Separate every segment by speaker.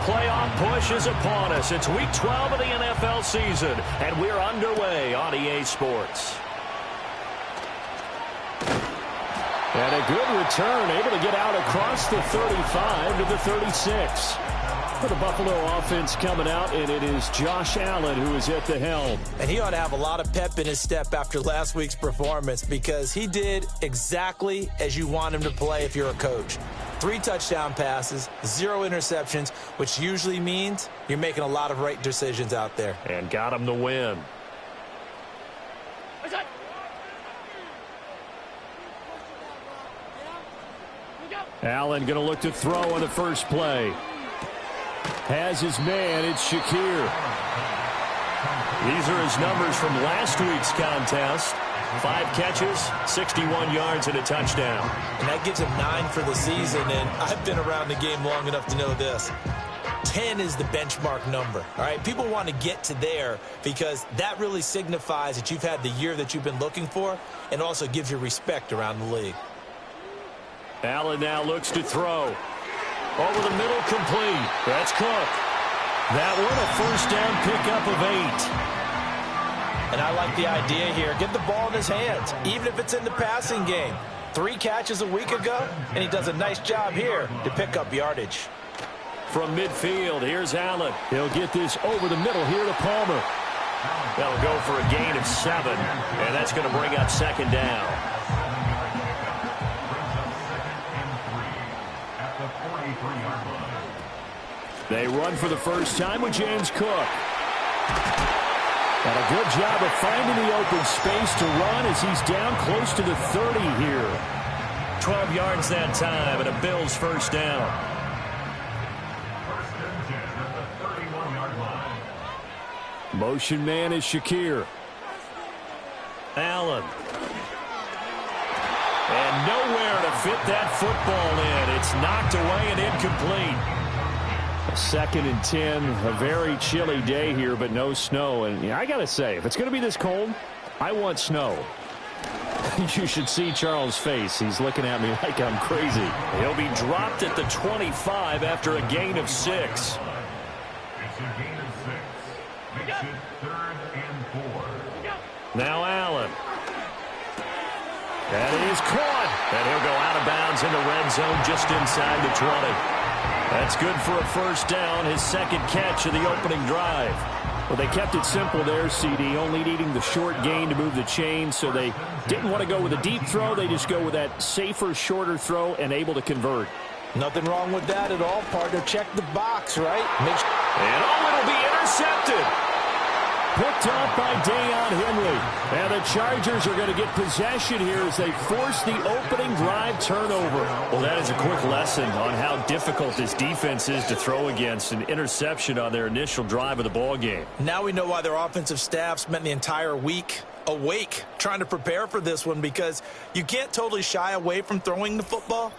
Speaker 1: playoff push is upon us. It's Week 12 of the NFL season, and we're underway on EA Sports. And a good return, able to get out across the 35 to the 36. For the Buffalo offense coming out, and it is Josh Allen who is at the helm.
Speaker 2: And he ought to have a lot of pep in his step after last week's performance, because he did exactly as you want him to play if you're a coach. 3 touchdown passes, 0 interceptions, which usually means you're making a lot of right decisions out there.
Speaker 1: And got him the win. Allen going to look to throw on the first play. Has his man, it's Shakir. These are his numbers from last week's contest. 5 catches, 61 yards, and a touchdown.
Speaker 2: And that gives him 9 for the season, and I've been around the game long enough to know this. 10 is the benchmark number, all right? People want to get to there because that really signifies that you've had the year that you've been looking for, and also gives you respect around the league.
Speaker 1: Allen now looks to throw. Over the middle, complete. That's Cook. That one, a first down pickup of 8.
Speaker 2: And I like the idea here. Get the ball in his hands, even if it's in the passing game. 3 catches a week ago, and he does a nice job here to pick up yardage.
Speaker 1: From midfield, here's Allen. He'll get this over the middle here to Palmer. That'll go for a gain of 7, and that's going to bring up second down. They run for the first time with James Cook. And a good job of finding the open space to run as he's down close to the 30 here. 12 yards that time, and a Bills first down. Motion man is Shakir. Allen. And nowhere to fit that football in. It's knocked away and incomplete. 2nd and 10, a very chilly day here, but no snow. And I got to say, if it's going to be this cold, I want snow. You should see Charles' face. He's looking at me like I'm crazy. He'll be dropped at the 25 after a gain of 6.
Speaker 3: It's a gain of 6. Makes it 3rd and 4.
Speaker 1: Now Allen. That is caught. And he'll go out of bounds in the red zone just inside the 20. That's good for a first down, his 2nd catch of the opening drive. Well, they kept it simple there, CD, only needing the short gain to move the chain, so they didn't want to go with a deep throw. They just go with that safer, shorter throw and able to convert.
Speaker 2: Nothing wrong with that at all, partner. Check the box, right?
Speaker 1: And it'll be intercepted. Picked off by Deion Henley. And the Chargers are going to get possession here as they force the opening drive turnover. Well, that is a quick lesson on how difficult this defense is to throw against. An interception on their initial drive of the ball game.
Speaker 2: Now we know why their offensive staff spent the entire week awake trying to prepare for this one, because you can't totally shy away from throwing the football.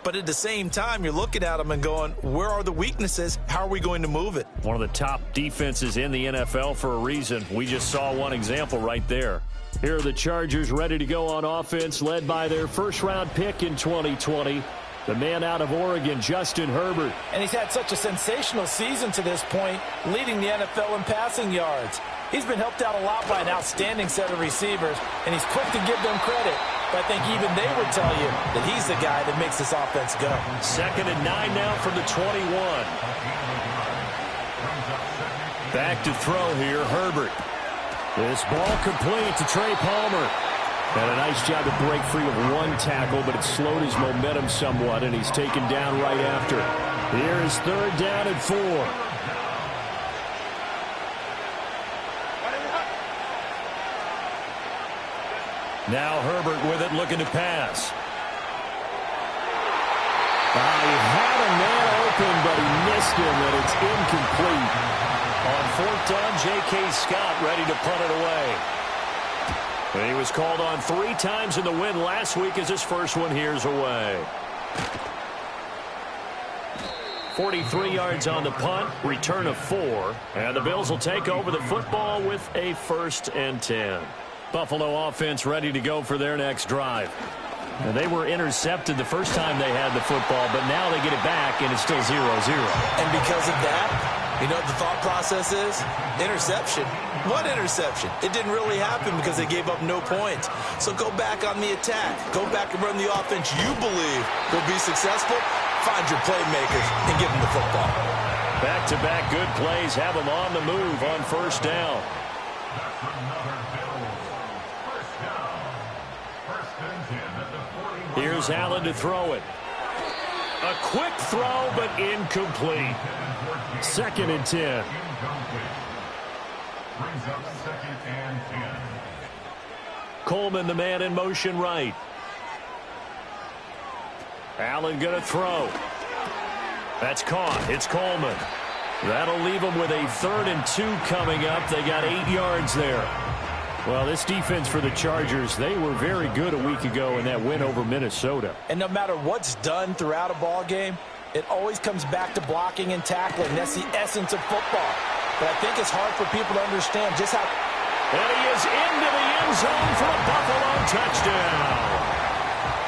Speaker 2: But at the same time, you're looking at them and going, where are the weaknesses? How are we going to move it?
Speaker 1: One of the top defenses in the NFL for a reason. We just saw one example right there. Here are the Chargers ready to go on offense, led by their first-round pick in 2020, the man out of Oregon, Justin Herbert.
Speaker 2: And he's had such a sensational season to this point, leading the NFL in passing yards. He's been helped out a lot by an outstanding set of receivers, and he's quick to give them credit. But I think even they would tell you that he's the guy that makes this offense go.
Speaker 1: 2nd and 9 now from the 21. Back to throw here, Herbert. This ball complete to Trey Palmer. And a nice job to break free of 1 tackle, but it slowed his momentum somewhat, and he's taken down right after. Here is 3rd down and 4. Now Herbert with it, looking to pass. He had a man open, but he missed him, and it's incomplete. On 4th down, J.K. Scott ready to punt it away. And he was called on 3 times in the win last week as his first one here's away. 43 yards on the punt, return of 4. And the Bills will take over the football with a 1st and 10. Buffalo offense ready to go for their next drive. And they were intercepted the first time they had the football, but now they get it back, and it's still 0-0.
Speaker 2: And because of that, you know what the thought process is? Interception. What interception? It didn't really happen because they gave up no points. So go back on the attack. Go back and run the offense you believe will be successful. Find your playmakers and give them the football.
Speaker 1: Back-to-back good plays have them on the move on first down. Here's Allen to throw it. A quick throw, but incomplete. 2nd and 10.
Speaker 3: Brings up 2nd and 10.
Speaker 1: Coleman, the man in motion right. Allen going to throw. That's caught. It's Coleman. That'll leave them with a 3rd and 2 coming up. They got 8 yards there. Well, this defense for the Chargers, they were very good a week ago in that win over Minnesota.
Speaker 2: And no matter what's done throughout a ball game, it always comes back to blocking and tackling. That's the essence of football. But I think it's hard for people to understand just how...
Speaker 1: And he is into the end zone for a Buffalo touchdown.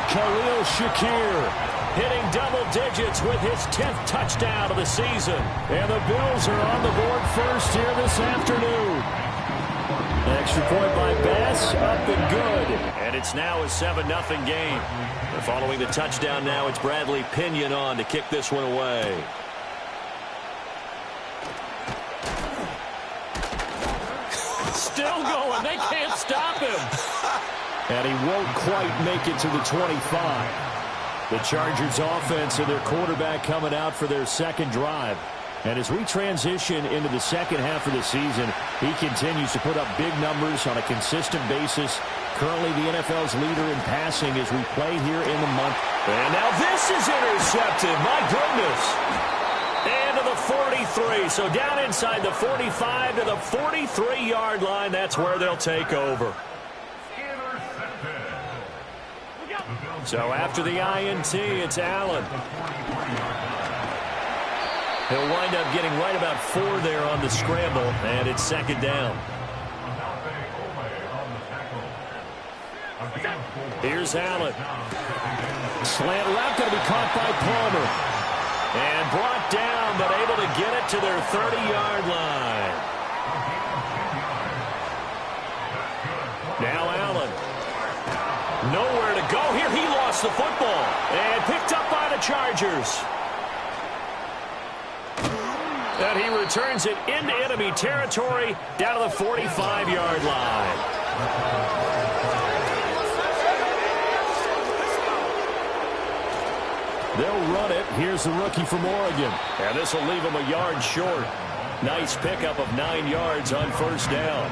Speaker 1: Khalil Shakir hitting double digits with his 10th touchdown of the season. And the Bills are on the board first here this afternoon. Extra point by Bass, up and good. And it's now a 7-0 game. Following the touchdown now, it's Bradley Pinion on to kick this one away. Still going. They can't stop him. And he won't quite make it to the 25. The Chargers offense and their quarterback coming out for their second drive. And as we transition into the second half of the season, he continues to put up big numbers on a consistent basis. Currently the NFL's leader in passing as we play here in the month. And now this is intercepted. My goodness. And to the 43. So down inside the 45 to the 43-yard line. That's where they'll take over. So after the INT, it's Allen. He'll wind up getting right about 4 there on the scramble, and it's 2nd down. Here's Allen. Slant route going to be caught by Palmer. And brought down, but able to get it to their 30-yard line. Now Allen. Nowhere to go here. He lost the football. And picked up by the Chargers. And he returns it into enemy territory down to the 45-yard line. They'll run it. Here's the rookie from Oregon. And this will leave him a yard short. Nice pickup of 9 yards on first down.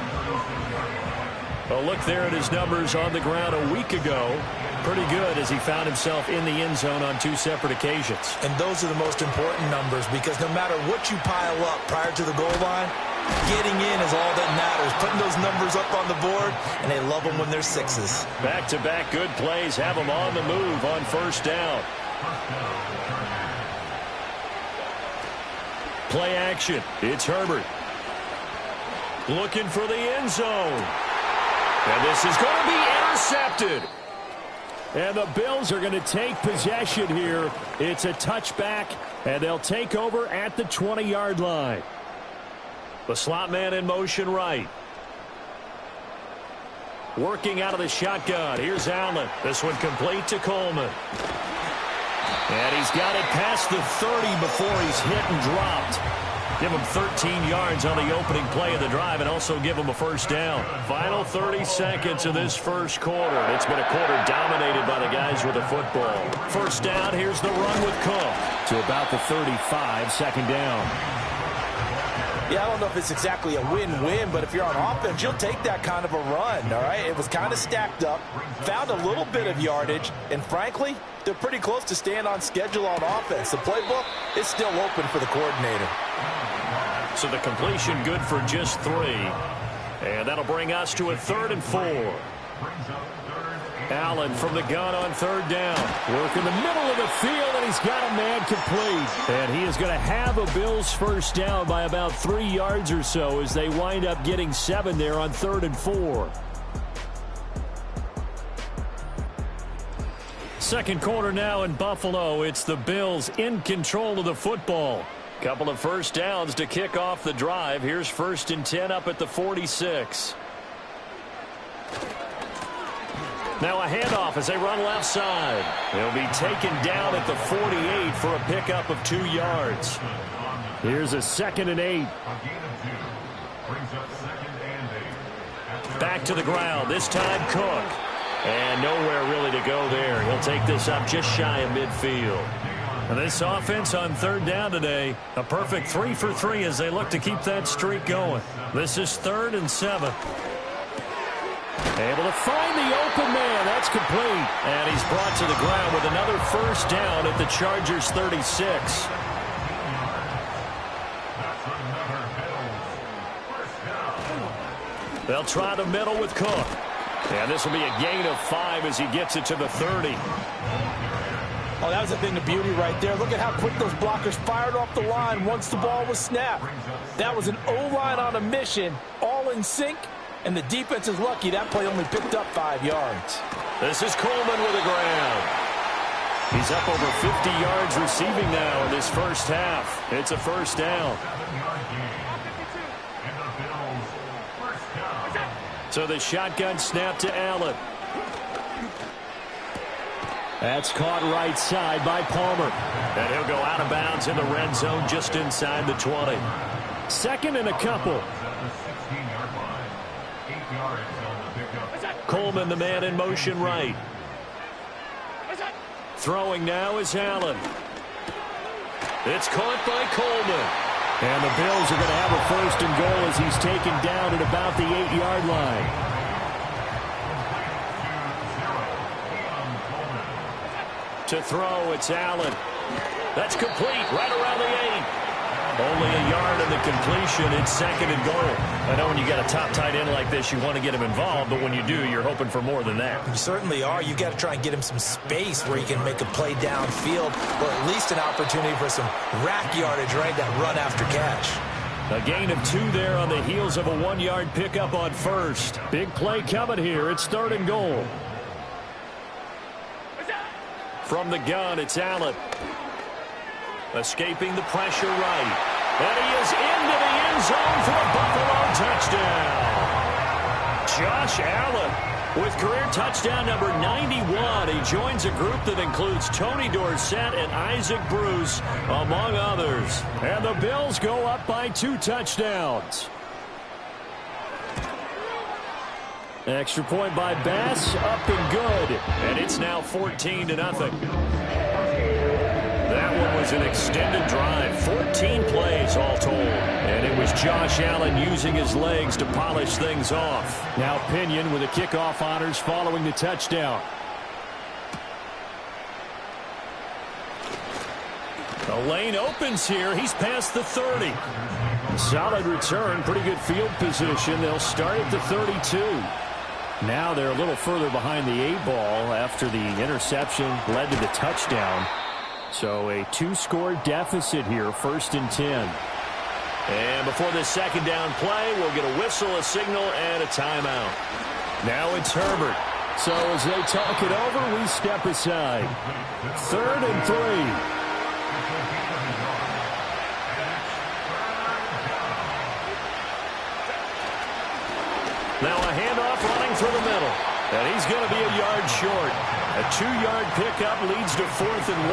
Speaker 1: A look there at his numbers on the ground a week ago. Pretty good as he found himself in the end zone on 2 separate occasions.
Speaker 2: And those are the most important numbers because no matter what you pile up prior to the goal line, getting in is all that matters. Putting those numbers up on the board, and they love them when they're 6s.
Speaker 1: Back-to-back good plays have them on the move on first down. Play action. It's Herbert. Looking for the end zone. And this is going to be intercepted. And the Bills are going to take possession here. It's a touchback, and they'll take over at the 20-yard line. The slot man in motion right. Working out of the shotgun. Here's Allen. This one complete to Coleman. And he's got it past the 30 before he's hit and dropped. Give him 13 yards on the opening play of the drive and also give him a first down. Final 30 seconds of this first quarter. It's been a quarter dominated by the guys with the football. First down, here's the run with Cook to about the 35, 2nd down.
Speaker 2: Yeah, I don't know if it's exactly a win-win, but if you're on offense, you'll take that kind of a run, all right? It was kind of stacked up, found a little bit of yardage, and frankly, they're pretty close to staying on schedule on offense. The playbook is still open for the coordinator.
Speaker 1: So the completion good for just 3. And that'll bring us to a 3rd and 4. Allen from the gun on 3rd down. Work in the middle of the field, and he's got a man complete. And he is going to have a Bills first down by about 3 yards or so as they wind up getting 7 there on 3rd and 4. Second quarter now in Buffalo. It's the Bills in control of the football. Couple of first downs to kick off the drive. Here's 1st and 10 up at the 46. Now a handoff as they run left side. He'll be taken down at the 48 for a pickup of 2 yards. Here's a 2nd and 8. Back to the ground. This time Cook. And nowhere really to go there. He'll take this up just shy of midfield. And this offense on 3rd down today, a perfect 3 for 3 as they look to keep that streak going. This is 3rd and 7. Able to find the open man. That's complete. And he's brought to the ground with another first down at the Chargers 36. They'll try the middle with Cook. And this will be a gain of 5 as he gets it to the 30.
Speaker 2: Oh, that was a thing of beauty right there. Look at how quick those blockers fired off the line once the ball was snapped. That was an O-line on a mission, all in sync, and the defense is lucky that play only picked up 5 yards.
Speaker 1: This is Coleman with the ground. He's up over 50 yards receiving now in this first half. It's a first down. So the shotgun snap to Allen. That's caught right side by Palmer. And he'll go out of bounds in the red zone just inside the 20. 2nd and a couple. Coleman, the man in motion right. Throwing now is Allen. It's caught by Coleman. And the Bills are going to have a 1st and goal as he's taken down at about the 8-yard line. To throw, it's Allen. That's complete right around the 8. Only a yard in the completion. It's 2nd and goal. I know when you got a top tight end like this, you want to get him involved, but when you do, you're hoping for more than that.
Speaker 2: You certainly are. You've got to try and get him some space where he can make a play downfield, or at least an opportunity for some rack yardage, right? That run after catch.
Speaker 1: A gain of 2 there on the heels of a 1-yard pickup on 1st. Big play coming here. It's 3rd and goal. From the gun, it's Allen. Escaping the pressure right. And he is into the end zone for a Buffalo touchdown. Josh Allen with career touchdown number 91. He joins a group that includes Tony Dorsett and Isaac Bruce, among others. And the Bills go up by 2 touchdowns. Extra point by Bass, up and good. And it's now 14-0. That one was an extended drive, 14 plays all told. And it was Josh Allen using his legs to polish things off. Now Pinion with the kickoff honors following the touchdown. The lane opens here. He's past the 30. Solid return, pretty good field position. They'll start at the 32. Now they're a little further behind the 8-ball after the interception led to the touchdown. So a 2-score deficit here, 1st and 10. And before this 2nd down play, we'll get a whistle, a signal, and a timeout. Now it's Herbert. So as they talk it over, we step aside. 3rd and 3. Now a handoff running through the middle. And he's going to be a yard short. A 2-yard pickup leads to 4th and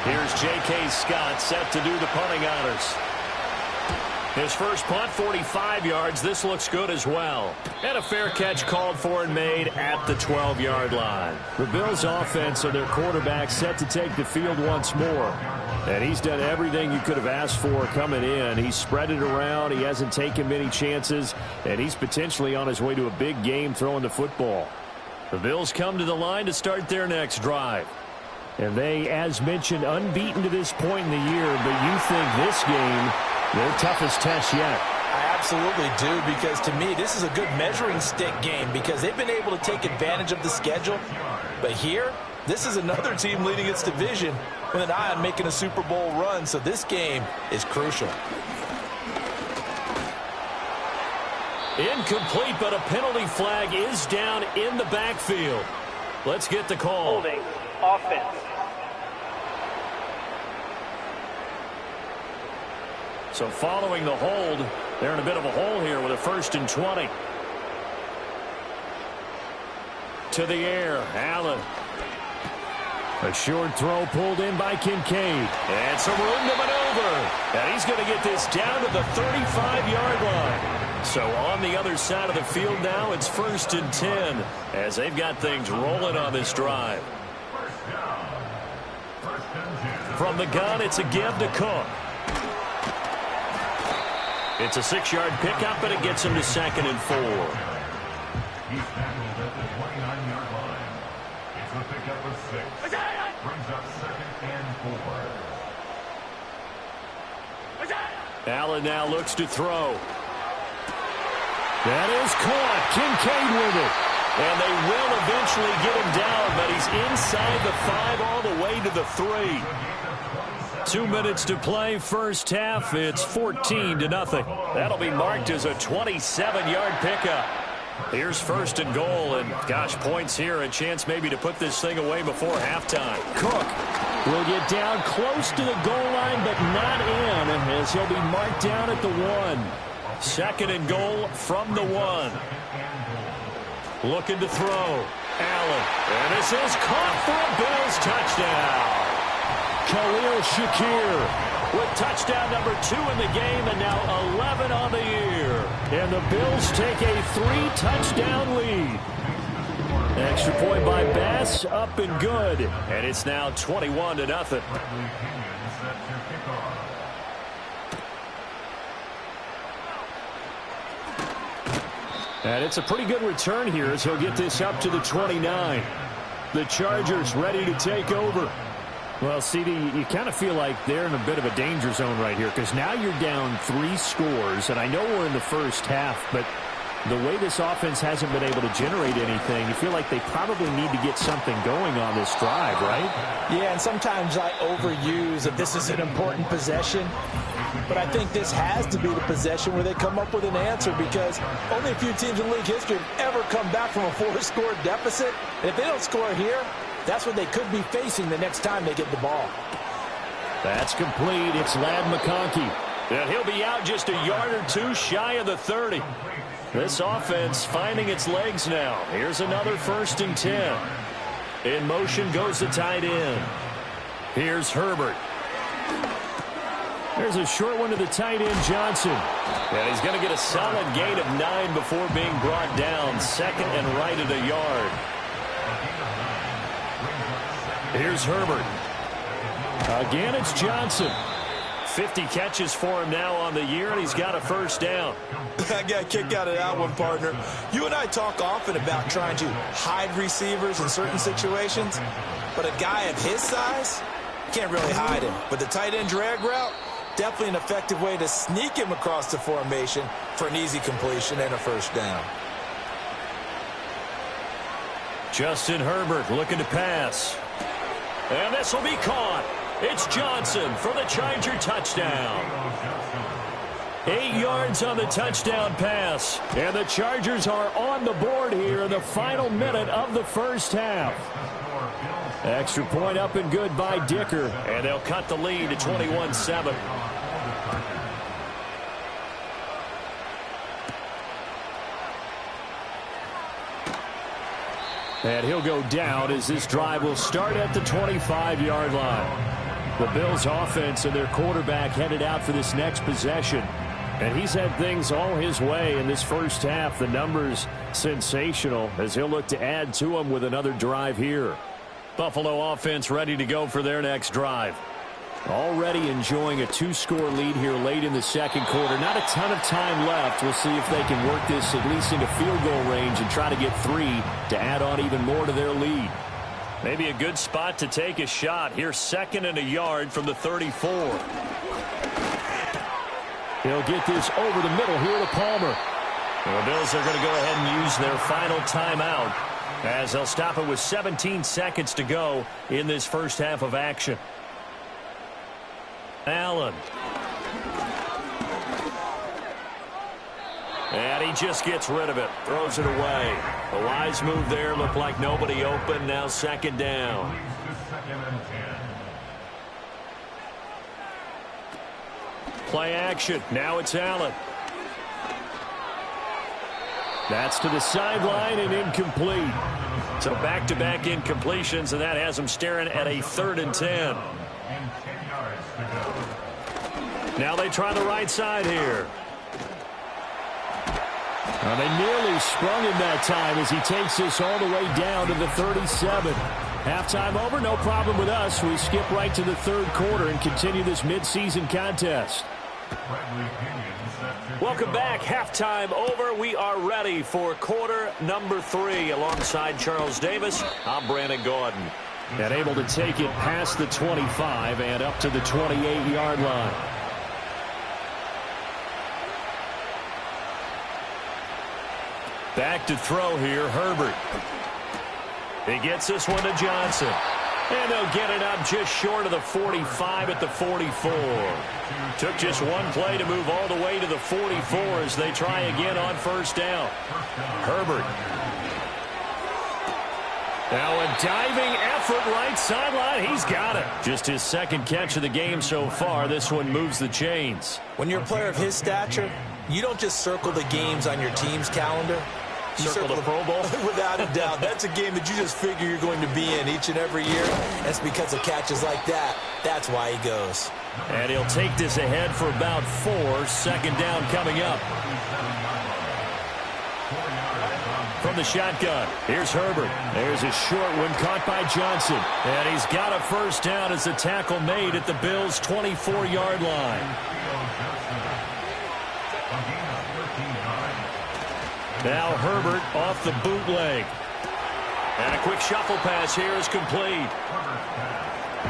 Speaker 1: 1. Here's J.K. Scott set to do the punting honors. His first punt, 45 yards. This looks good as well. And a fair catch called for and made at the 12-yard line. The Bills' offense and their quarterback set to take the field once more. And he's done everything you could have asked for coming in. He's spread it around. He hasn't taken many chances. And he's potentially on his way to a big game throwing the football. The Bills come to the line to start their next drive. And they, as mentioned, unbeaten to this point in the year. But you think this game, their toughest test yet?
Speaker 2: I absolutely do, because to me, this is a good measuring stick game because they've been able to take advantage of the schedule. But here, this is another team leading its division with an eye on making a Super Bowl run. So this game is crucial.
Speaker 1: Incomplete, but a penalty flag is down in the backfield. Let's get the call.
Speaker 4: Holding offense.
Speaker 1: So following the hold, they're in a bit of a hole here with a 1st and 20. To the air, Allen. A short throw pulled in by Kincaid. And some room to maneuver. And he's going to get this down to the 35-yard line. So on the other side of the field now, it's 1st and 10 as they've got things rolling on this drive. From the gun, it's a give to Cook. It's a 6-yard pickup, and it gets him to 2nd and 4.
Speaker 3: He's tackled at the 29-yard line. It's a pickup of 6. Brings up 2nd and 4.
Speaker 1: Allen now looks to throw. That is caught. Kincaid with it. And they will eventually get him down, but he's inside the 5 all the way to the 3. 2 minutes to play, first half. It's 14-0. That'll be marked as a 27-yard pickup. Here's 1st and goal, and gosh, points here, a chance maybe to put this thing away before halftime. Cook will get down close to the goal line, but not in, as he'll be marked down at the 1. 2nd and goal from the 1. Looking to throw. Allen, and this is caught for a Bills touchdown. Khalil Shakir with touchdown number 2 in the game, and now 11 on the year. And the Bills take a 3-touchdown lead. Extra point by Bass, up and good. And it's now 21-0. And it's a pretty good return here as he'll get this up to the 29. The Chargers ready to take over. Well, CD, you kind of feel like they're in a bit of a danger zone right here because now you're down 3 scores, and I know we're in the first half, but the way this offense hasn't been able to generate anything, you feel like they probably need to get something going on this drive, right?
Speaker 2: Yeah, and sometimes I overuse that this is an important possession, but I think this has to be the possession where they come up with an answer because only a few teams in league history have ever come back from a 4-score deficit, and if they don't score here, that's what they could be facing the next time they get the ball.
Speaker 1: That's complete. It's Ladd McConkey. And he'll be out just a yard or 2 shy of the 30. This offense finding its legs now. Here's another 1st and 10. In motion goes the tight end. Here's Herbert. There's a short one to the tight end, Johnson. And he's going to get a solid gain of 9 before being brought down. 2nd and right at a yard. Here's Herbert. Again, it's Johnson. 50 catches for him now on the year, and he's got a 1st down.
Speaker 2: I got a kick out of that one, partner. You and I talk often about trying to hide receivers in certain situations, but a guy of his size, you can't really hide him. But the tight end drag route, definitely an effective way to sneak him across the formation for an easy completion and a 1st down.
Speaker 1: Justin Herbert looking to pass. And this will be caught. It's Johnson for the Charger touchdown. 8 yards on the touchdown pass. And the Chargers are on the board here in the final minute of the first half. Extra point up and good by Dicker. And they'll cut the lead to 21-7. And he'll go down as this drive will start at the 25-yard line. The Bills offense and their quarterback headed out for this next possession. And he's had things all his way in this first half. The numbers sensational as he'll look to add to them with another drive here. Buffalo offense ready to go for their next drive. Already enjoying a 2-score lead here late in the second quarter. Not a ton of time left. We'll see if they can work this at least into field goal range and try to get 3 to add on even more to their lead. Maybe a good spot to take a shot. Here's 2nd and a yard from the 34. He'll get this over the middle here to Palmer. And the Bills are going to go ahead and use their final timeout as they'll stop it with 17 seconds to go in this first half of action. Allen. And he just gets rid of it. Throws it away. A wise move there. Looked like nobody open. Now second down. Play action. Now it's Allen. That's to the sideline and incomplete. So back-to-back incompletions, and that has him staring at a 3rd and 10. Now they try the right side here. Well, they nearly sprung him that time as he takes this all the way down to the 37. Halftime over, no problem with us. We skip right to the 3rd quarter and continue this midseason contest. Welcome back. Halftime over. We are ready for quarter number 3. Alongside Charles Davis, I'm Brandon Gordon. And able to take it past the 25 and up to the 28-yard line. Back to throw here, Herbert. He gets this one to Johnson. And they'll get it up just short of the 45 at the 44. Took just one play to move all the way to the 44 as they try again on 1st down. Herbert. Now a diving effort right sideline. He's got it. Just his 2nd catch of the game so far. This one moves the chains.
Speaker 2: When you're a player of his stature, you don't just circle the games on your team's calendar. You
Speaker 1: circle the Pro Bowl?
Speaker 2: Without a doubt. That's a game that you just figure you're going to be in each and every year. That's because of catches like that. That's why he goes.
Speaker 1: And he'll take this ahead for about 4. 2nd down coming up. From the shotgun, here's Herbert. There's a short one caught by Johnson. And he's got a 1st down as the tackle made at the Bills' 24-yard line. Now Herbert off the bootleg. And a quick shuffle pass here is complete.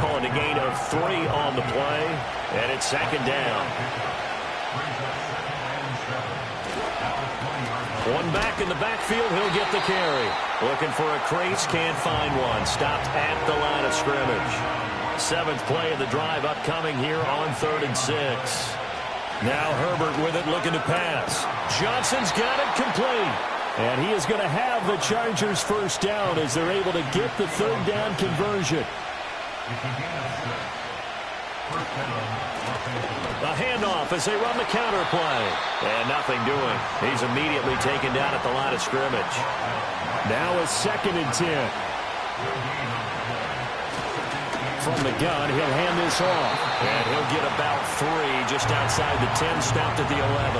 Speaker 1: Calling a gain of 3 on the play. And it's 2nd down. One back in the backfield. He'll get the carry. Looking for a crease. Can't find one. Stopped at the line of scrimmage. 7th play of the drive upcoming here on 3rd and 6. Now Herbert with it, looking to pass. Johnson's got it complete. And he is going to have the Chargers' 1st down as they're able to get the 3rd down conversion. A handoff as they run the counter play. And nothing doing. He's immediately taken down at the line of scrimmage. Now a 2nd and 10. From the gun, he'll hand this off. And he'll get about 3 just outside the 10, stopped at the 11.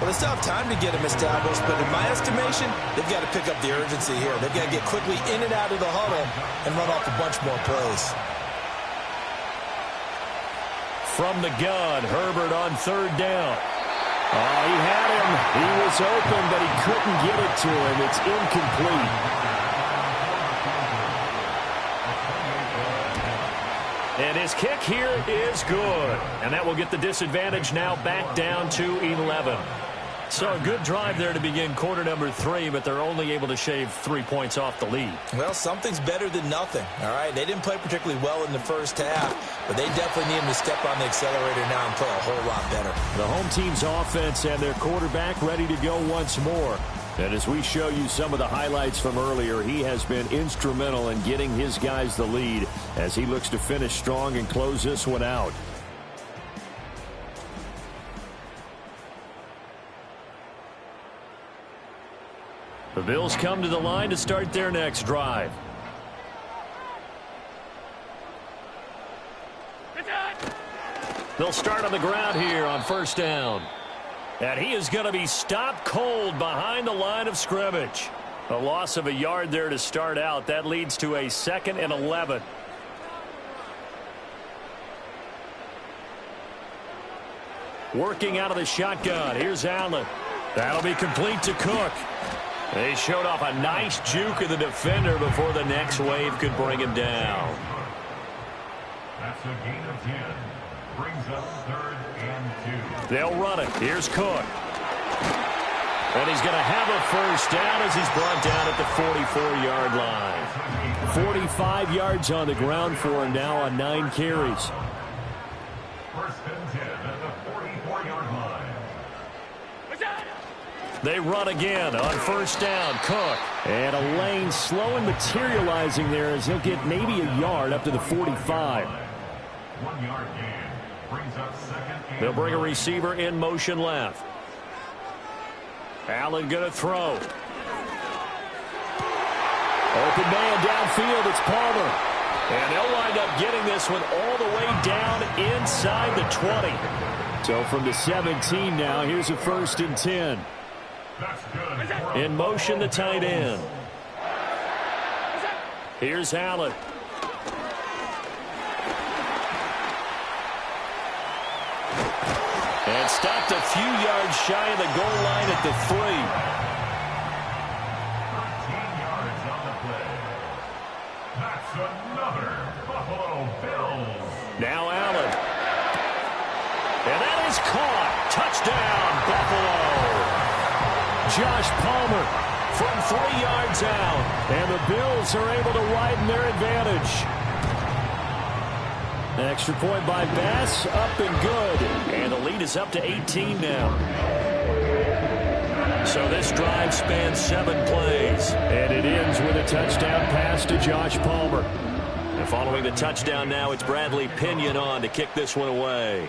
Speaker 2: Well, they still have time to get him established, but in my estimation, they've got to pick up the urgency here. They've got to get quickly in and out of the huddle and run off a bunch more plays.
Speaker 1: From the gun, Herbert on 3rd down. Oh, he had him. He was open, but he couldn't get it to him. It's incomplete. And his kick here is good. And that will get the disadvantage now back down to 11. So a good drive there to begin quarter number 3, but they're only able to shave 3 points off the lead.
Speaker 2: Well, something's better than nothing, all right? They didn't play particularly well in the 1st half, but they definitely need him to step on the accelerator now and play a whole lot better.
Speaker 1: The home team's offense and their quarterback ready to go once more. And as we show you some of the highlights from earlier, he has been instrumental in getting his guys the lead as he looks to finish strong and close this one out. The Bills come to the line to start their next drive. They'll start on the ground here on 1st down. And he is going to be stopped cold behind the line of scrimmage. A loss of a yard there to start out. That leads to a 2nd and 11. Working out of the shotgun. Here's Allen. That'll be complete to Cook. They showed off a nice juke of the defender before the next wave could bring him down.
Speaker 3: That's a gain of 10. Brings up 3rd and 2.
Speaker 1: They'll run it. Here's Cook. And he's going to have a 1st down as he's brought down at the 44-yard line. 45 yards on the ground for him now on 9 carries.
Speaker 3: 1st and 10 at the 44-yard line.
Speaker 1: They run again on first down. Cook. And a lane slow and materializing there as he'll get maybe a yard up to the 45.
Speaker 3: 1 yard gain. Brings up second.
Speaker 1: They'll bring a receiver in motion left. Allen going to throw. Open man downfield. It's Palmer. And they'll wind up getting this one all the way down inside the 20. So from the 17 now, here's a 1st and 10.
Speaker 3: That's good.
Speaker 1: In motion, the tight end. Here's Allen. And stopped a few yards shy of the goal line at the 3.
Speaker 3: 13 yards on the play. That's another Buffalo Bills.
Speaker 1: Now Allen. And that is caught. Touchdown, Buffalo. Josh Palmer from 3 yards out. And the Bills are able to widen their advantage. An extra point by Bass, up and good. And the lead is up to 18 now. So this drive spans 7 plays. And it ends with a touchdown pass to Josh Palmer. And following the touchdown now, it's Bradley Pinion on to kick this one away.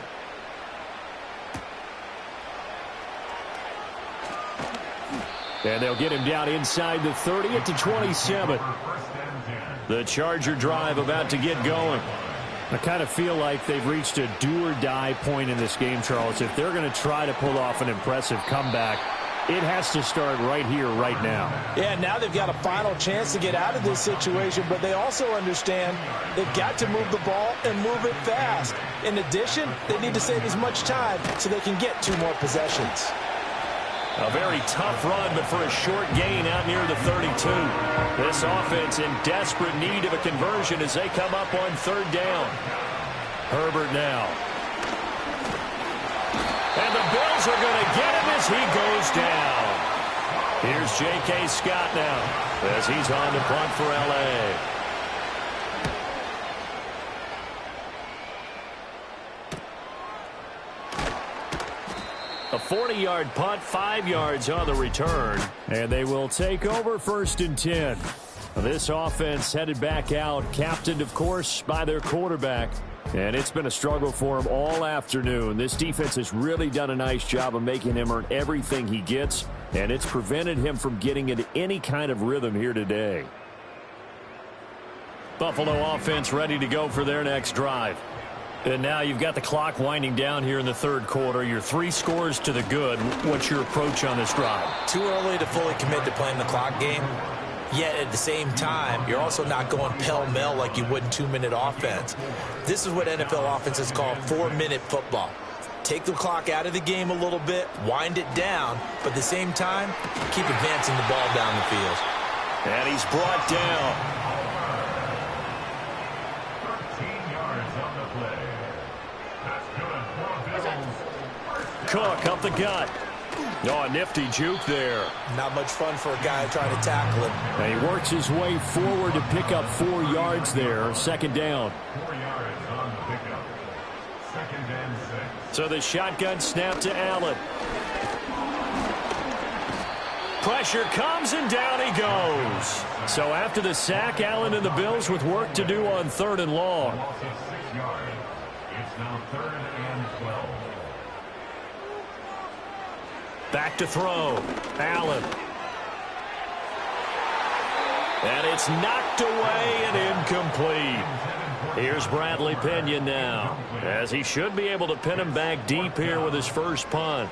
Speaker 1: And they'll get him down inside the 30 at the 27. The Charger drive about to get going. I kind of feel like they've reached a do-or-die point in this game, Charles. If they're going to try to pull off an impressive comeback, it has to start right here, right now.
Speaker 2: Yeah, now they've got a final chance to get out of this situation, but they also understand they've got to move the ball and move it fast. In addition, they need to save as much time so they can get 2 more possessions.
Speaker 1: A very tough run, but for a short gain out near the 32. This offense in desperate need of a conversion as they come up on 3rd down. Herbert now. And the Bills are going to get him as he goes down. Here's J.K. Scott now as he's on the punt for L.A. A 40-yard punt, 5 yards on the return. And they will take over 1st and 10. This offense headed back out, captained, of course, by their quarterback. And it's been a struggle for him all afternoon. This defense has really done a nice job of making him earn everything he gets. And it's prevented him from getting into any kind of rhythm here today. Buffalo offense ready to go for their next drive. And now you've got the clock winding down here in the 3rd quarter. You're 3 scores to the good. What's your approach on this drive?
Speaker 2: Too early to fully commit to playing the clock game. Yet at the same time, you're also not going pell-mell like you would in 2-minute offense. This is what NFL offenses call 4-minute football. Take the clock out of the game a little bit, wind it down, but at the same time, keep advancing the ball down the field.
Speaker 1: And he's brought down.
Speaker 3: 13 yards on the play. That's good for Bills.
Speaker 1: Cook up the gut. Oh, a nifty juke there.
Speaker 2: Not much fun for a guy trying to tackle him.
Speaker 1: And he works his way forward to pick up 4 yards there. 2nd down.
Speaker 3: 4 yards on the pickup. 2nd and 6.
Speaker 1: So the shotgun snap to Allen. Pressure comes and down he goes. So after the sack, Allen and the Bills with work to do on 3rd and long.
Speaker 3: Loss of 6 yards. It's now 3rd and 12.
Speaker 1: Back to throw. Allen. And it's knocked away and incomplete. Here's Bradley Pinion now, as he should be able to pin him back deep here with his first punt.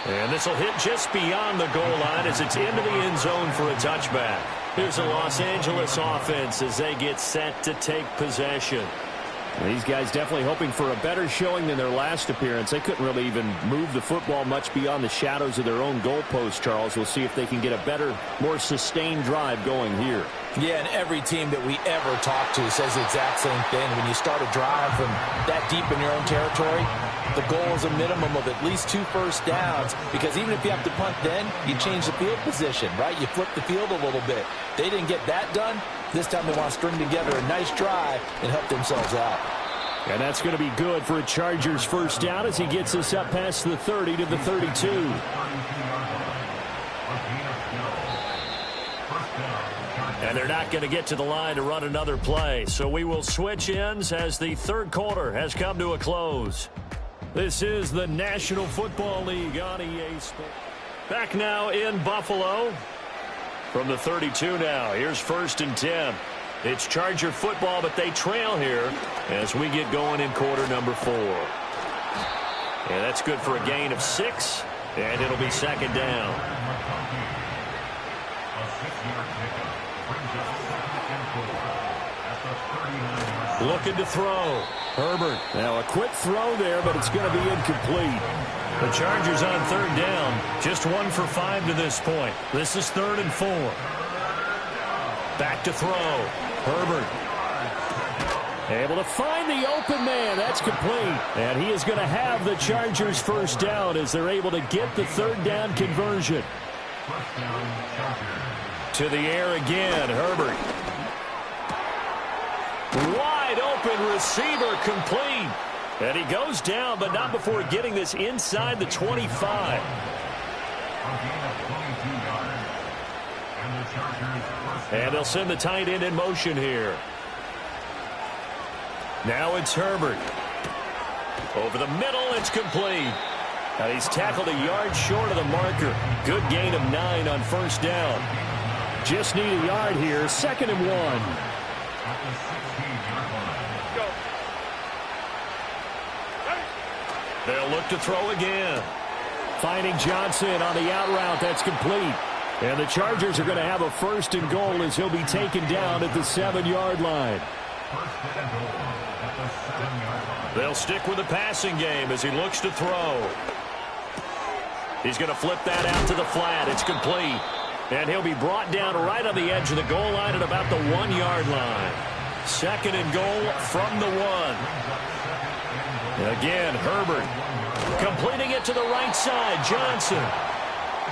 Speaker 1: And this will hit just beyond the goal line as it's into the end zone for a touchback. Here's the Los Angeles offense as they get set to take possession. These guys definitely hoping for a better showing than their last appearance. They couldn't really even move the football much beyond the shadows of their own goalpost, Charles. We'll see if they can get a better, more sustained drive going here.
Speaker 2: Yeah, and every team that we ever talk to says the exact same thing. When you start a drive from that deep in your own territory, the goal is a minimum of at least 2 first downs, because even if you have to punt then, you change the field position, right? You flip the field a little bit. They didn't get that done. This time they want to string together a nice drive and help themselves out.
Speaker 1: And that's going to be good for a Chargers first down as he gets us up past the 30 to the 32. And they're not going to get to the line to run another play. So we will switch ends as the third quarter has come to a close. This is the National Football League on EA Sports. Back now in Buffalo. From the 32 now, here's 1st and 10. It's Charger football, but they trail here as we get going in quarter number 4. And that's good for a gain of 6, and it'll be 2nd down. Looking to throw. Herbert. Now a quick throw there, but it's going to be incomplete. The Chargers on 3rd down. Just 1 for 5 to this point. This is 3rd and 4. Back to throw. Herbert. Able to find the open man. That's complete. And he is going to have the Chargers first down as they're able to get the 3rd down conversion. To the air again. Herbert. Wide open receiver complete. And he goes down, but not before getting this inside the 25. And they'll send the tight end in motion here. Now it's Herbert. Over the middle, it's complete. Now he's tackled a yard short of the marker. Good gain of 9 on 1st down. Just need a yard here. 2nd and 1. They'll look to throw again. Finding Johnson on the out route. That's complete. And the Chargers are going to have a 1st and goal as he'll be taken down at the 7-yard line. They'll stick with the passing game as he looks to throw. He's going to flip that out to the flat. It's complete. And he'll be brought down right on the edge of the goal line at about the 1-yard line. 2nd and goal from the 1. Again, Herbert completing it to the right side. Johnson.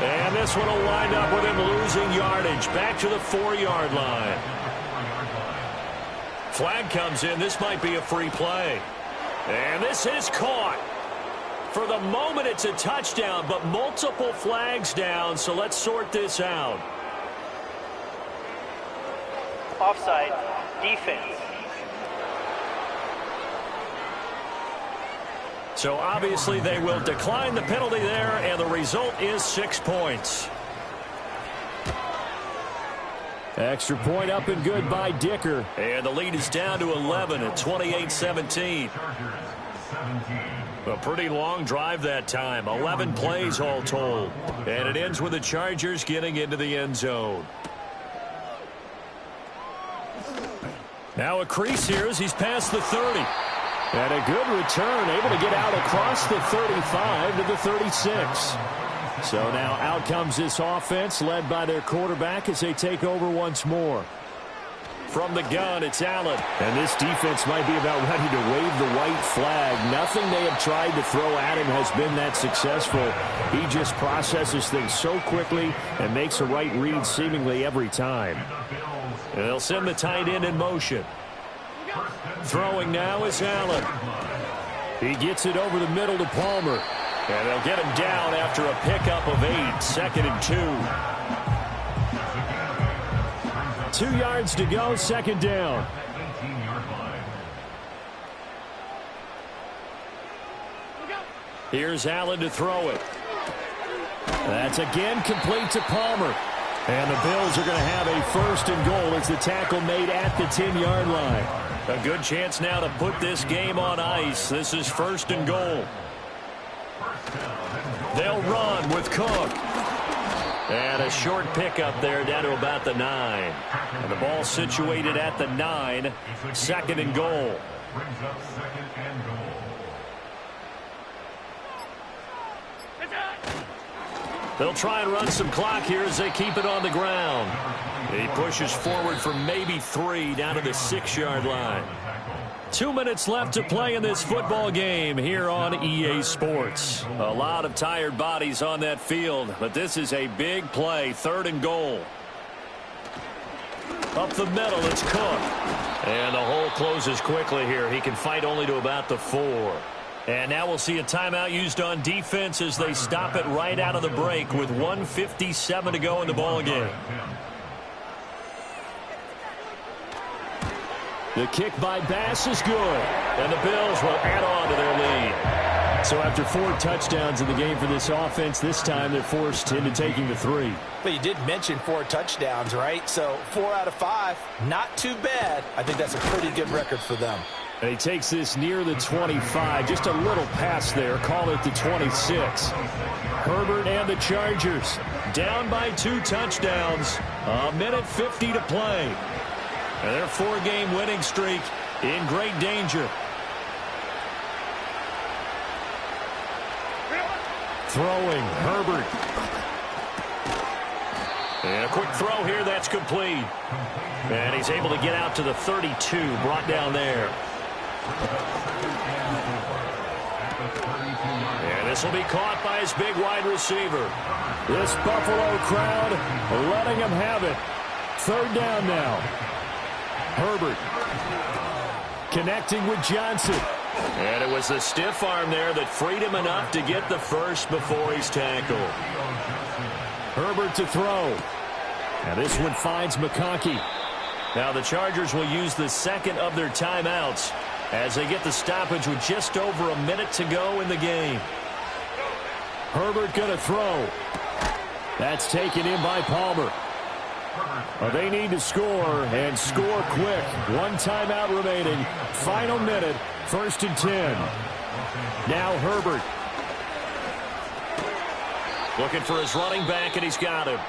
Speaker 1: And this one will wind up with him losing yardage. Back to the 4-yard line. Flag comes in. This might be a free play. And this is caught. For the moment, it's a touchdown, but multiple flags down, so let's sort this out.
Speaker 4: Offside. Defense.
Speaker 1: So obviously they will decline the penalty there, and the result is 6 points. Extra point up and good by Dicker. And the lead is down to 11 at 28-17. A pretty long drive that time. 11 plays all told. And it ends with the Chargers getting into the end zone. Now a crease here as he's past the 30. And a good return, able to get out across the 35 to the 36. So now out comes this offense led by their quarterback as they take over once more. From the gun, it's Allen. And this defense might be about ready to wave the white flag. Nothing they have tried to throw at him has been that successful. He just processes things so quickly and makes a right read seemingly every time. And they'll send the tight end in motion. Throwing now is Allen. He gets it over the middle to Palmer. And they'll get him down after a pickup of 8. 2nd and 2. 2 yards to go, 2nd down. Here's Allen to throw it. That's again complete to Palmer. And the Bills are going to have a 1st and goal as the tackle made at the 10-yard line. A good chance now to put this game on ice. This is 1st and goal. They'll run with Cook. And a short pickup there down to about the 9. And the ball situated at the 9. 2nd and goal.
Speaker 3: Brings up 2nd and goal.
Speaker 1: They'll try and run some clock here as they keep it on the ground. He pushes forward for maybe 3 down to the 6-yard line. 2 minutes left to play in this football game here on EA Sports. A lot of tired bodies on that field, but this is a big play. 3rd and goal. Up the middle, it's Cook. And the hole closes quickly here. He can fight only to about the 4. And now we'll see a timeout used on defense as they stop it right out of the break with 1:57 to go in the ball game. The kick by Bass is good, and the Bills will add on to their lead. So after 4 touchdowns in the game for this offense, this time they're forced into taking the 3.
Speaker 2: But you did mention 4 touchdowns, right? So 4 out of 5, not too bad. I think that's a pretty good record for them.
Speaker 1: And he takes this near the 25, just a little pass there, call it the 26. Herbert and the Chargers down by 2 touchdowns, 1:50 to play. And their 4-game winning streak in great danger. Throwing, Herbert. And a quick throw here, that's complete. And he's able to get out to the 32, brought down there. And this will be caught by his big wide receiver. This Buffalo crowd letting him have it. 3rd down now. Herbert connecting with Johnson. And it was the stiff arm there that freed him enough to get the first before he's tackled. Herbert to throw. Now this one finds McConkey. Now the Chargers will use the second of their timeouts as they get the stoppage with just over a minute to go in the game. Herbert going to throw. That's taken in by Palmer. They need to score, and score quick. 1 timeout remaining. Final minute, 1st and 10. Now Herbert. Looking for his running back, and he's got him.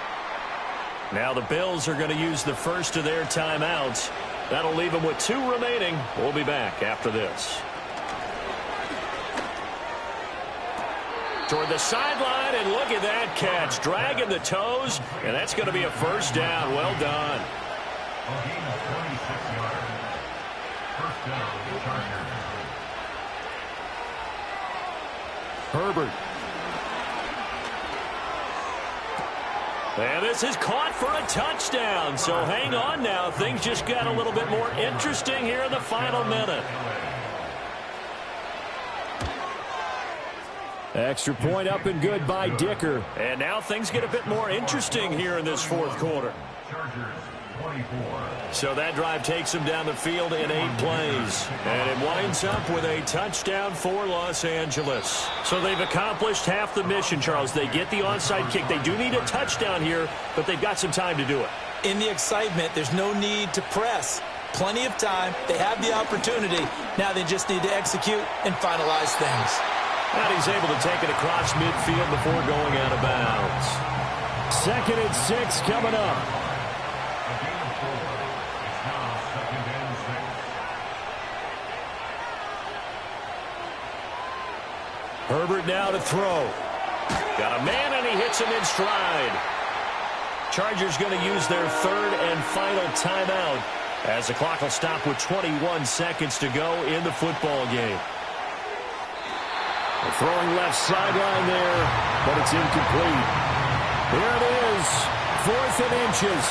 Speaker 1: Now the Bills are going to use the first of their timeouts. That'll leave them with 2 remaining. We'll be back after this. Toward the sideline, and look at that catch. Dragging the toes, and that's going to be a 1st down. Well done.
Speaker 3: A gain of 26 yards. 1st down, Chargers.
Speaker 1: Herbert. And this is caught for a touchdown. So hang on now. Things just got a little bit more interesting here in the final minute. Extra point up and good by Dicker. And now things get a bit more interesting here in this 4th quarter.
Speaker 3: Chargers 24.
Speaker 1: So that drive takes them down the field in 8 plays. And it winds up with a touchdown for Los Angeles. So they've accomplished half the mission, Charles. They get the onside kick. They do need a touchdown here, but they've got some time to do it.
Speaker 2: In the excitement, there's no need to press. Plenty of time. They have the opportunity. Now they just need to execute and finalize things.
Speaker 1: And he's able to take it across midfield before going out of bounds. 2nd and 6 coming up.
Speaker 3: A gain of 4. It's now 2nd and 6.
Speaker 1: Herbert now to throw. Got a man, and he hits him in stride. Chargers going to use their 3rd and final timeout as the clock will stop with 21 seconds to go in the football game. Throwing left sideline there, but it's incomplete. Here it is, 4th and inches.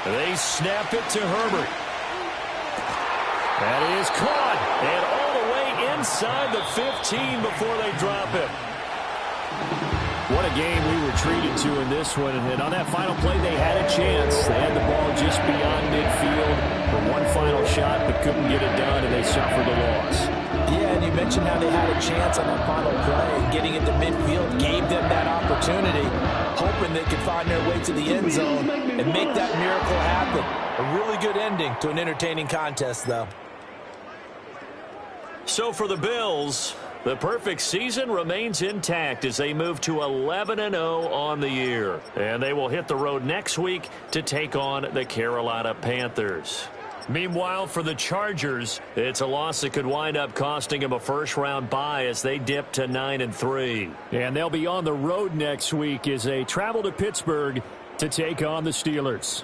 Speaker 1: They snap it to Herbert. That is caught, and all the way inside the 15 before they drop it. What a game we were treated to in this one. And on that final play, they had a chance. They had the ball just beyond midfield for one final shot, but couldn't get it done, and they suffered a loss.
Speaker 2: Yeah, and you mentioned how they had a chance on that final play, and getting into midfield gave them that opportunity, hoping they could find their way to the end zone and make that miracle happen. A really good ending to an entertaining contest, though.
Speaker 1: So for the Bills, the perfect season remains intact as they move to 11-0 on the year. And they will hit the road next week to take on the Carolina Panthers. Meanwhile, for the Chargers, it's a loss that could wind up costing them a first-round bye as they dip to 9-3. And they'll be on the road next week as they travel to Pittsburgh to take on the Steelers.